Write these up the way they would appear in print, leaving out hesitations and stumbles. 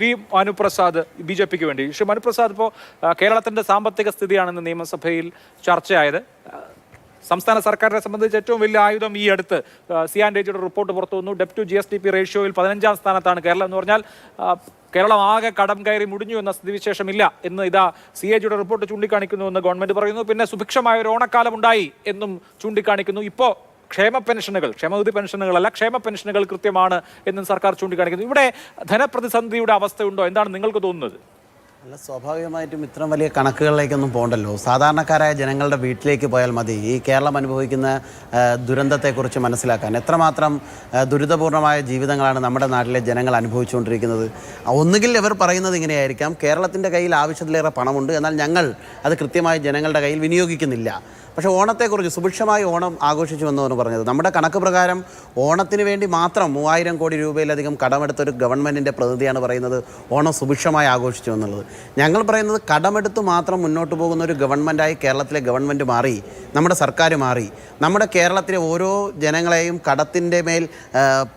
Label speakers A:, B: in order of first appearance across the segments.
A: V Manuprasad ബി.ജെ.പിക്ക് വേണ്ടി. ശ്രീ മനുപ്രസാദ്, ഇപ്പോൾ കേരളത്തിന്റെ സാമ്പത്തിക സ്ഥിതിയാണെന്ന് നിയമസഭയിൽ ചർച്ചയായത്. സംസ്ഥാന സർക്കാരിനെ സംബന്ധിച്ച് ഏറ്റവും വലിയ ആയുധം ഈ അടുത്ത് CAG റിപ്പോർട്ട് പുറത്തു വന്നു. ഡെപ്റ്റ് ടു GSDP റേഷ്യോയിൽ 15ാം സ്ഥാനത്താണ് കേരളം എന്ന് പറഞ്ഞാൽ കേരളം ആകെ കടം കയറി മുടിഞ്ഞു എന്ന സ്ഥിതിവിശേഷമില്ല എന്ന് ഇതാ CAG റിപ്പോർട്ട് ചൂണ്ടിക്കാണിക്കുന്നുവെന്ന് ഗവൺമെന്റ് പറയുന്നു. പിന്നെ സുഭിക്ഷമായ ഒരു ഓണക്കാലം ഉണ്ടായി എന്നും ചൂണ്ടിക്കാണിക്കുന്നു. ഇപ്പോൾ ക്ഷേമ പെൻഷനുകൾ, ക്ഷേമനിധി പെൻഷനുകളല്ല, ക്ഷേമ പെൻഷനുകൾ കൃത്യമാണ് എന്നും സർക്കാർ ചൂണ്ടിക്കാണിക്കുന്നു. ഇവിടെ ധനപ്രതിസന്ധിയുടെ അവസ്ഥയുണ്ടോ? എന്താണ് നിങ്ങൾക്ക് തോന്നുന്നത്?
B: അല്ല, സ്വാഭാവികമായിട്ടും ഇത്രയും വലിയ കണക്കുകളിലേക്കൊന്നും പോകണ്ടല്ലോ. സാധാരണക്കാരായ ജനങ്ങളുടെ വീട്ടിലേക്ക് പോയാൽ മതി ഈ കേരളം അനുഭവിക്കുന്ന ദുരന്തത്തെക്കുറിച്ച് മനസ്സിലാക്കാൻ. എത്രമാത്രം ദുരിതപൂർണമായ ജീവിതങ്ങളാണ് നമ്മുടെ നാട്ടിലെ ജനങ്ങൾ അനുഭവിച്ചുകൊണ്ടിരിക്കുന്നത്. ഒന്നുകിൽ ഇവർ പറയുന്നത് ഇങ്ങനെയായിരിക്കാം, കേരളത്തിൻ്റെ കയ്യിൽ ആവശ്യത്തിലേറെ പണമുണ്ട്, എന്നാൽ ഞങ്ങൾ അത് കൃത്യമായി ജനങ്ങളുടെ കയ്യിൽ വിനിയോഗിക്കുന്നില്ല. പക്ഷേ ഓണത്തെക്കുറിച്ച് സുഭിക്ഷമായി ഓണം ആഘോഷിച്ചു എന്നാണ് പറഞ്ഞത്. നമ്മുടെ കണക്ക് പ്രകാരം ഓണത്തിന് വേണ്ടി മാത്രം 3000 കോടി രൂപയിലധികം കടമെടുത്തൊരു ഗവൺമെൻറ്റിൻ്റെ പ്രതിനിധിയാണ് പറയുന്നത് ഓണം സുഭിക്ഷമായി ആഘോഷിച്ചു എന്നുള്ളത്. ഞങ്ങൾ പറയുന്നത് കടമെടുത്ത് മാത്രം മുന്നോട്ട് പോകുന്ന ഒരു ഗവൺമെൻറ്റായി കേരളത്തിലെ ഗവൺമെൻറ് മാറി, നമ്മുടെ സർക്കാർ മാറി. നമ്മുടെ കേരളത്തിലെ ഓരോ ജനങ്ങളെയും കടത്തിൻ്റെ മേൽ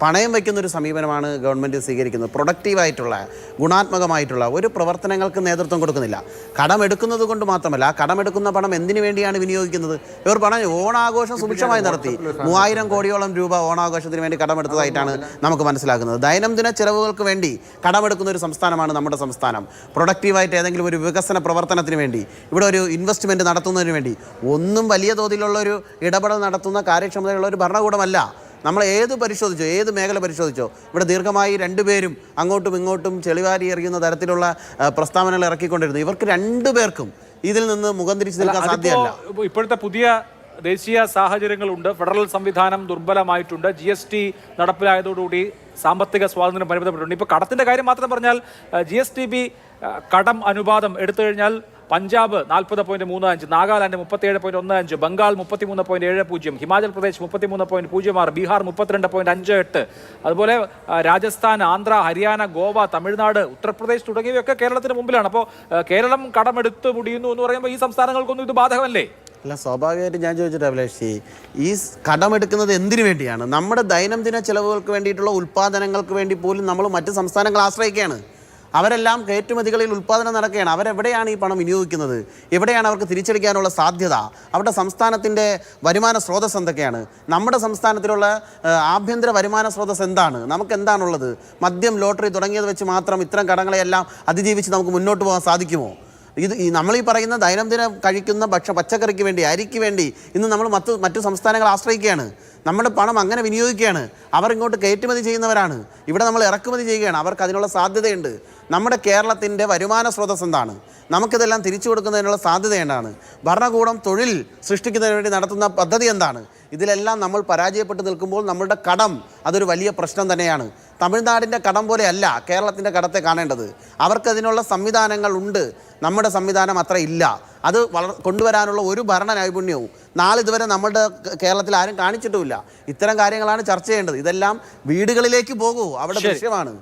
B: പണയം വയ്ക്കുന്നൊരു സമീപനമാണ് ഗവൺമെൻറ് സ്വീകരിക്കുന്നത്. പ്രൊഡക്റ്റീവായിട്ടുള്ള, ഗുണാത്മകമായിട്ടുള്ള ഒരു പ്രവർത്തനങ്ങൾക്ക് നേതൃത്വം കൊടുക്കുന്നില്ല. കടമെടുക്കുന്നത് കൊണ്ട് മാത്രമല്ല, ആ കടമെടുക്കുന്ന പണം എന്തിനു വേണ്ടിയാണ് വിനിയോഗിക്കുന്നത്? ഇവർ പറഞ്ഞു ഓണാഘോഷം സുഭിക്ഷമായി നടത്തി. 3000 കോടിയോളം രൂപ ഓണാഘോഷത്തിന് വേണ്ടി കടമെടുത്തതായിട്ടാണ് നമുക്ക് മനസ്സിലാക്കുന്നത്. ദൈനംദിന ചെലവുകൾക്ക് വേണ്ടി കടമെടുക്കുന്ന ഒരു സംസ്ഥാനമാണ് നമ്മുടെ സംസ്ഥാനം. പ്രൊഡക്റ്റീവായിട്ട് ഏതെങ്കിലും ഒരു വികസന പ്രവർത്തനത്തിന് വേണ്ടി, ഇവിടെ ഒരു ഇൻവെസ്റ്റ്മെൻറ്റ് നടത്തുന്നതിന് വേണ്ടി ഒന്നും വലിയ തോതിലുള്ളൊരു ഇടപെടൽ നടത്തുന്ന കാര്യക്ഷമതയുള്ള ഒരു ഭരണകൂടമല്ല. നമ്മൾ ഏത് പരിശോധിച്ചോ, ഏത് മേഖല പരിശോധിച്ചോ, ഇവിടെ ദീർഘമായി രണ്ടുപേരും അങ്ങോട്ടും ഇങ്ങോട്ടും ചെളിവാരി എറിയുന്ന തരത്തിലുള്ള പ്രസ്താവനകൾ ഇറക്കിക്കൊണ്ടിരുന്നു. ഇവർക്ക് രണ്ടുപേർക്കും ഇതിൽ നിന്ന് മുഖം തിരിച്ചു നിൽക്കാൻ സാധ്യമല്ല.
A: ഇപ്പോഴത്തെ പുതിയ ദേശീയ സാഹചര്യങ്ങളുണ്ട്. ഫെഡറൽ സംവിധാനം ദുർബലമായിട്ടുണ്ട്. GST നടപ്പിലായതോടുകൂടി സാമ്പത്തിക സ്വാതന്ത്ര്യം പരിമിതപ്പെട്ടിട്ടുണ്ട്. ഇപ്പോൾ കടത്തിന്റെ കാര്യം മാത്രം പറഞ്ഞാൽ GSTB കടം അനുപാതം എടുത്തു കഴിഞ്ഞാൽ പഞ്ചാബ് 40.35, നാഗാലാൻഡ് 37.15, ബംഗാൾ 33.70, ഹിമാചൽ പ്രദേശ് 33.06, ബീഹാർ 32.58, അതുപോലെ രാജസ്ഥാൻ, ആന്ധ്ര, ഹരിയാന, ഗോവ, തമിഴ്നാട്, ഉത്തർപ്രദേശ് തുടങ്ങിയവയൊക്കെ കേരളത്തിന് മുമ്പിലാണ്. അപ്പോൾ കേരളം കടമെടുത്ത് മുടിയുന്നു എന്ന് പറയുമ്പോൾ ഈ സംസ്ഥാനങ്ങൾക്കൊന്നും ഇത് ബാധകമല്ലേ?
B: അല്ല, സ്വാഭാവികമായിട്ട് ഞാൻ ചോദിച്ചിട്ട് അഭിലാഷ്, ഈ കടമെടുക്കുന്നത് എന്തിനു വേണ്ടിയാണ്? നമ്മുടെ ദൈനംദിന ചെലവുകൾക്ക് വേണ്ടിയിട്ടുള്ള ഉൽപ്പാദനങ്ങൾക്ക് വേണ്ടി പോലും നമ്മൾ മറ്റ് സംസ്ഥാനങ്ങൾ ആശ്രയിക്കുകയാണ്. അവരെല്ലാം കയറ്റുമതികളിൽ ഉൽപ്പാദനം നടക്കുകയാണ്. അവരെവിടെയാണ് ഈ പണം വിനിയോഗിക്കുന്നത്? എവിടെയാണ് അവർക്ക് തിരിച്ചടിക്കാനുള്ള സാധ്യത? അവരുടെ സംസ്ഥാനത്തിൻ്റെ വരുമാന സ്രോതസ് എന്തൊക്കെയാണ്? നമ്മുടെ സംസ്ഥാനത്തിലുള്ള ആഭ്യന്തര വരുമാന സ്രോതസ് എന്താണ്? നമുക്ക് എന്താണുള്ളത്? മദ്യം, ലോട്ടറി തുടങ്ങിയത് വെച്ച് മാത്രം ഇത്തരം കടങ്ങളെയെല്ലാം അതിജീവിച്ച് നമുക്ക് മുന്നോട്ട് പോകാൻ സാധിക്കുമോ? നമ്മളീ പറയുന്ന ദൈനംദിനം കഴിക്കുന്ന പച്ചക്കറിക്ക് വേണ്ടി, അരിക്ക് വേണ്ടി ഇന്ന് നമ്മൾ മറ്റു സംസ്ഥാനങ്ങൾ ആശ്രയിക്കുകയാണ്. നമ്മുടെ പണം അങ്ങനെ വിനിയോഗിക്കുകയാണ്. അവർ ഇങ്ങോട്ട് കയറ്റുമതി ചെയ്യുന്നവരാണ്, ഇവിടെ നമ്മൾ ഇറക്കുമതി ചെയ്യുകയാണ്. അവർക്ക് അതിനുള്ള സാധ്യതയുണ്ട്. നമ്മുടെ കേരളത്തിൻ്റെ വരുമാന സ്രോതസ് എന്താണ്? നമുക്കിതെല്ലാം തിരിച്ചു കൊടുക്കുന്നതിനുള്ള സാധ്യത എന്താണ്? ഭരണകൂടം തൊഴിൽ സൃഷ്ടിക്കുന്നതിന് വേണ്ടി നടത്തുന്ന പദ്ധതി എന്താണ്? ഇതിലെല്ലാം നമ്മൾ പരാജയപ്പെട്ട് നിൽക്കുമ്പോൾ നമ്മളുടെ കടം അതൊരു വലിയ പ്രശ്നം തന്നെയാണ്. തമിഴ്നാടിൻ്റെ കടം പോലെയല്ല കേരളത്തിൻ്റെ കടത്തെ കാണേണ്ടത്. അവർക്കതിനുള്ള സംവിധാനങ്ങൾ ഉണ്ട്, നമ്മുടെ സംവിധാനം അത്ര ഇല്ല. അത് കൊണ്ടുവരാനുള്ള ഒരു ഭരണ നൈപുണ്യവും നാളിതുവരെ നമ്മുടെ കേരളത്തിൽ ആരും കാണിച്ചിട്ടുമില്ല. ഇത്തരം കാര്യങ്ങളാണ് ചർച്ച ചെയ്യേണ്ടത്. ഇതെല്ലാം വീടുകളിലേക്ക് പോകൂ, അവിടെ ദൃശ്യമാണ്.